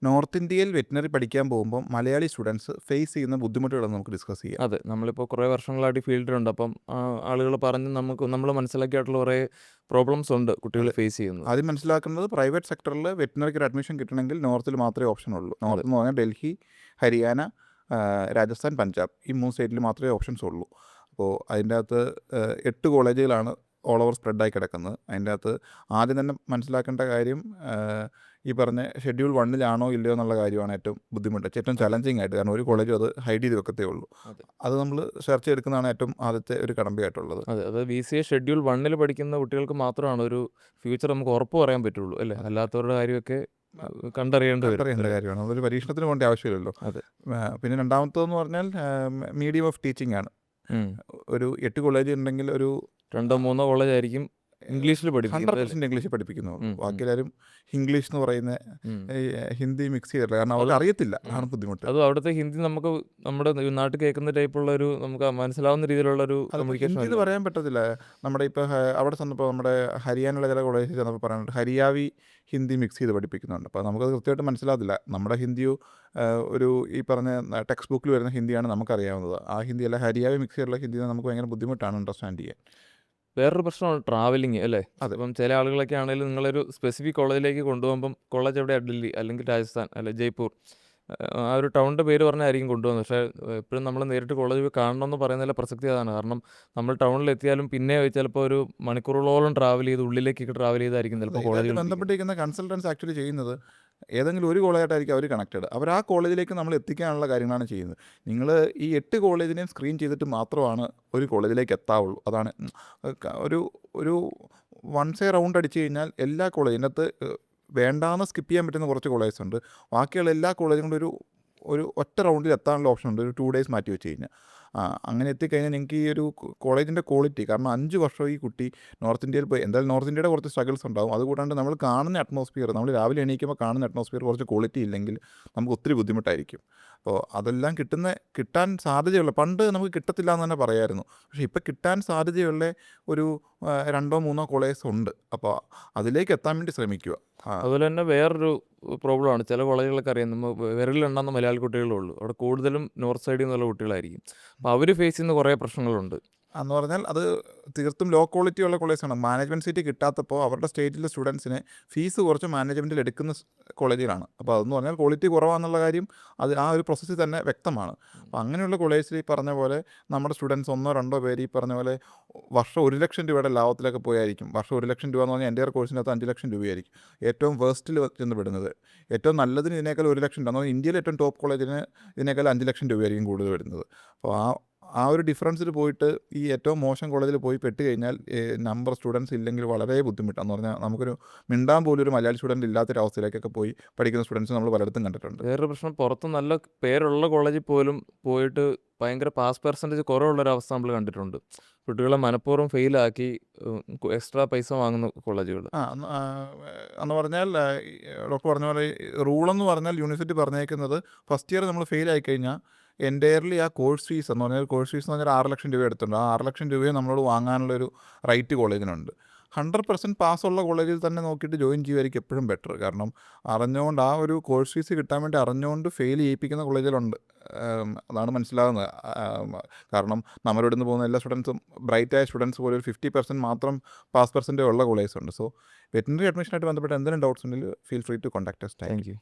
North ഇന്ത്യയിൽ veterinary പഠിക്കാൻ പോകുമ്പോൾ മലയാളി സ്റ്റുഡൻസ് ഫേസ് ചെയ്യുന്ന ബുദ്ധിമുട്ടുകളൊന്നും നമുക്ക് ഡിസ്കസ് ചെയ്യാം. അതെ. നമ്മളിപ്പോൾ കുറേ വർഷങ്ങളായിട്ട് ഈ ഫീൽഡിലുണ്ട്. അപ്പം ആളുകൾ പറഞ്ഞ് നമ്മൾ മനസ്സിലാക്കിയിട്ടുള്ള കുറേ പ്രോബ്ലംസ് ഉണ്ട് കുട്ടികൾ അതെ. ഫേസ് ചെയ്യുന്നത്. ആദ്യം മനസ്സിലാക്കുന്നത് പ്രൈവറ്റ് സെക്ടറിൽ വെറ്റിനറിക്ക് ഒരു അഡ്മിഷൻ കിട്ടണമെങ്കിൽ നോർത്തിൽ മാത്രമേ ഓപ്ഷൻ ഉള്ളൂ. അതെ. നോർത്ത് എന്ന് പറഞ്ഞാൽ ഡൽഹി, ഹരിയാന, രാജസ്ഥാൻ, പഞ്ചാബ് ഈ 3 സ്റ്റേറ്റിൽ മാത്രമേ ഓപ്ഷൻസ് ഉള്ളൂ. അപ്പോൾ അതിൻ്റെ അകത്ത് 8 കോളേജുകളാണ് ഓൾ ഓവർ സ്പ്രെഡായി കിടക്കുന്നത്. അതിൻ്റെ അകത്ത് ആദ്യം തന്നെ മനസ്സിലാക്കേണ്ട കാര്യം ഈ പറഞ്ഞ ഷെഡ്യൂൾ 1-ലാണോ ഇല്ലയോ എന്നുള്ള കാര്യമാണ് ഏറ്റവും ബുദ്ധിമുട്ട്, ഏറ്റവും ചലഞ്ചിങ് ആയിട്ട്. കാരണം ഒരു കോളേജും അത് ഹൈഡ് ചെയ്ത് വെക്കത്തേ ഉള്ളൂ. അതെ. അത് നമ്മൾ സെർച്ച് ചെയ്തെടുക്കുന്നതാണ് ഏറ്റവും ആദ്യത്തെ ഒരു കടമ്പയായിട്ടുള്ളത്. അതെ. അത് BCA ഷെഡ്യൂൾ 1 പഠിക്കുന്ന കുട്ടികൾക്ക് മാത്രമാണ് ഒരു ഫ്യൂച്ചർ നമുക്ക് ഉറപ്പ് പറയാൻ പറ്റുള്ളൂ അല്ലേ? അതെ. അല്ലാത്തവരുടെ കാര്യമൊക്കെ കണ്ടറിയേണ്ടി വരും. കണ്ടറിയേണ്ട അല്ലേ? കാര്യമാണ്. അതൊരു പരീക്ഷണത്തിന് പോകേണ്ട ആവശ്യമില്ലല്ലോ. അതെ. പിന്നെ രണ്ടാമത്തതെന്ന് പറഞ്ഞാൽ മീഡിയം ഓഫ് ടീച്ചിങ് ആണ്. ഉം. ഒരു 8 കോളേജ് ഉണ്ടെങ്കിൽ ഒരു 2-3 കോളേജായിരിക്കും ഇംഗ്ലീഷിൽ പഠിപ്പിക്കുന്നത് അല്ലേ? 100% ഇംഗ്ലീഷിൽ പഠിപ്പിക്കുന്നു. ഉം. ബാക്കി എല്ലാവരും ഇംഗ്ലീഷ് എന്ന് പറയുന്ന ഉം. ഹിന്ദി മിക്സ് ചെയ്തിട്ടില്ല. കാരണം അവർക്ക് അറിയത്തില്ല, അതാണ് ബുദ്ധിമുട്ട്. അതും അവിടുത്തെ ഹിന്ദി നമുക്ക് നമ്മുടെ നാട്ടിൽ കേൾക്കുന്ന ടൈപ്പുള്ള ഒരു നമുക്ക് മനസ്സിലാവുന്ന രീതിയിലുള്ള ഒരു അത് കമ്മ്യൂണിക്കേഷൻ ഹിന്ദി എന്ന് അല്ല. പറയാൻ പറ്റത്തില്ല. നമ്മുടെ ഇപ്പോൾ അവിടെ ചെന്നപ്പോൾ നമ്മുടെ ഹരിയാനയിലെ ചില കോളേജിൽ ചെന്നപ്പോൾ പറയുന്നുണ്ട് ഹരിയാവി ഹിന്ദി മിക്സ് ചെയ്ത് പഠിപ്പിക്കുന്നുണ്ട്. അപ്പോൾ നമുക്കത് കൃത്യമായിട്ട് മനസ്സിലാകത്തില്ല. നമ്മുടെ ഹിന്ദിയോ ഒരു ഈ പറഞ്ഞ ടെക്സ്റ്റ് ബുക്കിൽ വരുന്ന ഹിന്ദിയാണ് നമുക്കറിയാവുന്നത്. ആ ഹിന്ദി അല്ല, ഹരിയാവി മിക്സ് ചെയ്തുള്ള ഹിന്ദി നമുക്ക് ഭയങ്കര ബുദ്ധിമുട്ടാണ് അണ്ടർസ്റ്റാൻഡ് ചെയ്യാൻ. വേറൊരു പ്രശ്നമാണ് ട്രാവലിംഗ് അല്ലേ? അതെ. ഇപ്പം ചില ആളുകളൊക്കെ ആണെങ്കിലും നിങ്ങളൊരു സ്പെസിഫിക് കോളേജിലേക്ക് കൊണ്ടുപോകുമ്പം കോളേജ് എവിടെയാണ്? ഡൽഹി അല്ലെങ്കിൽ രാജസ്ഥാൻ അല്ലെ ജയ്പൂർ, ആ ഒരു ടൗണിൻ്റെ പേര് പറഞ്ഞായിരിക്കും കൊണ്ടുപോകുന്നത്. പക്ഷേ എപ്പോഴും നമ്മൾ നേരിട്ട് കോളേജ് പോയി കാണണമെന്ന് പറയുന്നതിലെ പ്രസക്തി അതാണ്. കാരണം നമ്മൾ ടൗണിലെത്തിയാലും പിന്നെ ചിലപ്പോൾ ഒരു മണിക്കൂറുകളോളം ട്രാവൽ ചെയ്ത് ഉള്ളിലേക്കൊക്കെ ട്രാവൽ ചെയ്തായിരിക്കും ചിലപ്പോൾ ഇതായിട്ട് കോളേജുകൾ. ബന്ധപ്പെട്ടിരിക്കുന്ന കൺസൾട്ടൻസ് ആക്ച്വലി ചെയ്യുന്നത് ഏതെങ്കിലും ഒരു കോളേജായിട്ടായിരിക്കും അവർ കണക്റ്റഡ്. അവർ ആ കോളേജിലേക്ക് നമ്മൾ എത്തിക്കാനുള്ള കാര്യങ്ങളാണ് ചെയ്യുന്നത്. നിങ്ങൾ ഈ 8 കോളേജിനെയും സ്ക്രീൻ ചെയ്തിട്ട് മാത്രമാണ് ഒരു കോളേജിലേക്ക് എത്താവുള്ളൂ. അതാണ് ഒരു ഒരു വൺസേ റൗണ്ട് അടിച്ചു കഴിഞ്ഞാൽ എല്ലാ കോളേജിനകത്ത് വേണ്ടാന്ന് സ്കിപ്പ് ചെയ്യാൻ പറ്റുന്ന കുറച്ച് കോളേജസ് ഉണ്ട്. ബാക്കിയുള്ള എല്ലാ കോളേജും കൂടെ ഒരു ഒറ്റ റൗണ്ടിൽ എത്താനുള്ള ഓപ്ഷൻ ഉണ്ട്, ഒരു 2 ഡേയ്സ് മാറ്റി വെച്ച് കഴിഞ്ഞാൽ. അങ്ങനെ എത്തിക്കഴിഞ്ഞാൽ നിങ്ങൾക്ക് ഈ ഒരു കോളേജിൻ്റെ ക്വാളിറ്റി, കാരണം 5 വർഷം ഈ കുട്ടി നോർത്ത് ഇന്ത്യയിൽ പോയി, എന്തായാലും നോർത്ത് ഇന്ത്യയുടെ കുറച്ച് സ്ട്രഗിൾസ് ഉണ്ടാകും. അതുകൂടാണ്ട് നമ്മൾ കാണുന്ന അറ്റ്മോസ്ഫിയർ, നമ്മൾ രാവിലെ എണീക്കുമ്പോൾ കാണുന്ന അറ്റ്മോസ്ഫിയർ കുറച്ച് ക്വാളിറ്റി ഇല്ലെങ്കിൽ നമുക്ക് ഒത്തിരി ബുദ്ധിമുട്ടായിരിക്കും. അപ്പോൾ അതെല്ലാം കിട്ടാൻ സാധ്യതയുള്ള, പണ്ട് നമുക്ക് കിട്ടത്തില്ല എന്ന് തന്നെ പറയായിരുന്നു. പക്ഷേ ഇപ്പോൾ കിട്ടാൻ സാധ്യതയുള്ള ഒരു 2-3 കോളേജസ് ഉണ്ട്. അപ്പോൾ അതിലേക്ക് എത്താൻ വേണ്ടി ശ്രമിക്കുക. അതുപോലെ തന്നെ വേറൊരു പ്രോബ്ലമാണ്, ചില കോളേജുകളൊക്കെ അറിയാം, നമ്മൾ വിരലിലെണ്ണാവുന്ന മലയാളി കുട്ടികളേ ഉള്ളൂ. അവിടെ കൂടുതലും നോർത്ത് സൈഡിൽ നിന്നുള്ള കുട്ടികളായിരിക്കും. അപ്പോൾ അവർ ഫേസ് ചെയ്യുന്ന കുറേ പ്രശ്നങ്ങളുണ്ട്. എന്ന് പറഞ്ഞാൽ അത് തീർത്തും ലോ ക്വാളിറ്റി ഉള്ള കോളേജാണ്. മാനേജ്മെൻറ്റ് സീറ്റ് കിട്ടാത്തപ്പോൾ അവരുടെ സ്റ്റേറ്റിലെ സ്റ്റുഡൻസിന് ഫീസ് കുറച്ച് മാനേജ്മെൻറ്റിൽ എടുക്കുന്ന കോളേജുകളാണ്. അപ്പോൾ അതെന്ന് പറഞ്ഞാൽ ക്വാളിറ്റി കുറവാണെന്നുള്ള കാര്യം അത് ആ ഒരു പ്രോസസ്സിൽ തന്നെ വ്യക്തമാണ്. അപ്പോൾ അങ്ങനെയുള്ള കോളേജിൽ ഈ പറഞ്ഞ പോലെ നമ്മുടെ സ്റ്റുഡൻസ് 1-2 പേര് ഈ പറഞ്ഞ പോലെ വർഷം 1 ലക്ഷം രൂപയുടെ ലാഭത്തിലൊക്കെ പോയായിരിക്കും. വർഷം 1 ലക്ഷം രൂപ എന്ന് പറഞ്ഞാൽ എൻ്റെ കോഴ്സിനകത്ത് 5 ലക്ഷം രൂപയായിരിക്കും ഏറ്റവും വേസ്റ്റിൽ ചെന്ന് വിടുന്നത്. ഏറ്റവും നല്ലതിന് ഇതിനേക്കാൾ 1 ലക്ഷം രൂപ, ഇന്ത്യയിലെ ഏറ്റവും ടോപ്പ് കോളേജിന് ഇതിനേക്കാൾ 5 ലക്ഷം രൂപയായിരിക്കും കൂടുതൽ വരുന്നത്. അപ്പോൾ ആ ഒരു ഡിഫറൻസിൽ പോയിട്ട് ഈ ഏറ്റവും മോശം കോളേജിൽ പോയി പെട്ട് കഴിഞ്ഞാൽ നമ്പർ സ്റ്റുഡൻസ് ഇല്ലെങ്കിൽ വളരെ ബുദ്ധിമുട്ടാണെന്ന് പറഞ്ഞാൽ നമുക്കൊരു മിണ്ടാൻ പോലും ഒരു മലയാളി സ്റ്റുഡൻറ്റ് ഇല്ലാത്തൊരവസ്ഥയിലേക്കൊക്കെ പോയി പഠിക്കുന്ന സ്റ്റുഡൻസ് നമ്മൾ പലയിടത്തും കണ്ടിട്ടുണ്ട്. വേറൊരു പ്രശ്നം, പുറത്ത് നല്ല പേരുള്ള കോളേജിൽ പോലും പോയിട്ട് ഭയങ്കര പാസ് പെർസെൻറ്റേജ് കുറവുള്ളൊരവസ്ഥ നമ്മൾ കണ്ടിട്ടുണ്ട്. കുട്ടികളെ മനഃപൂർവ്വം ഫെയിലാക്കി എക്സ്ട്രാ പൈസ വാങ്ങുന്ന കോളേജുകൾ. എന്ന് പറഞ്ഞാൽ ഡോക്ടർ പറഞ്ഞ പോലെ റൂളെന്ന് പറഞ്ഞാൽ യൂണിവേഴ്സിറ്റി പറഞ്ഞേക്കുന്നത് ഫസ്റ്റ് ഇയർ നമ്മൾ ഫെയിൽ ആയിക്കഴിഞ്ഞാൽ എൻ്റയർലി ആ കോഴ്സ് ഫീസ് എന്ന് പറഞ്ഞാൽ 6 ലക്ഷം രൂപ എടുത്തിട്ടുണ്ട്. ആ 6 ലക്ഷം രൂപയെ നമ്മളോട് വാങ്ങാനുള്ളൊരു റൈറ്റ് കോളേജിനുണ്ട്. 100% പാസ്സുള്ള കോളേജിൽ തന്നെ നോക്കിയിട്ട് ജോയിൻ ചെയ്യുമായിരിക്കും എപ്പോഴും ബെറ്റർ. കാരണം അറിഞ്ഞുകൊണ്ട് ആ ഒരു കോഴ്സ് ഫീസ് കിട്ടാൻ വേണ്ടി അറിഞ്ഞുകൊണ്ട് ഫെയിൽ ചെയ്യിപ്പിക്കുന്ന കോളേജിലുണ്ട്. അതാണ് മനസ്സിലാകുന്നത്. കാരണം നമ്മുടെ ഇവിടെ നിന്ന് പോകുന്ന എല്ലാ സ്റ്റുഡൻസും ബ്രൈറ്റായ സ്റ്റുഡൻസ് പോലെ ഒരു 50% മാത്രം പാസ് പെർസെൻറ്റേജ് ഉള്ള കോളേജ് ഉണ്ട്. സോ വെറ്റിനറി അഡ്മിഷനായിട്ട് ബന്ധപ്പെട്ട് എന്തെങ്കിലും ഡൗട്ട്സ് ഉണ്ടെങ്കിൽ feel free to contact us. Thank U.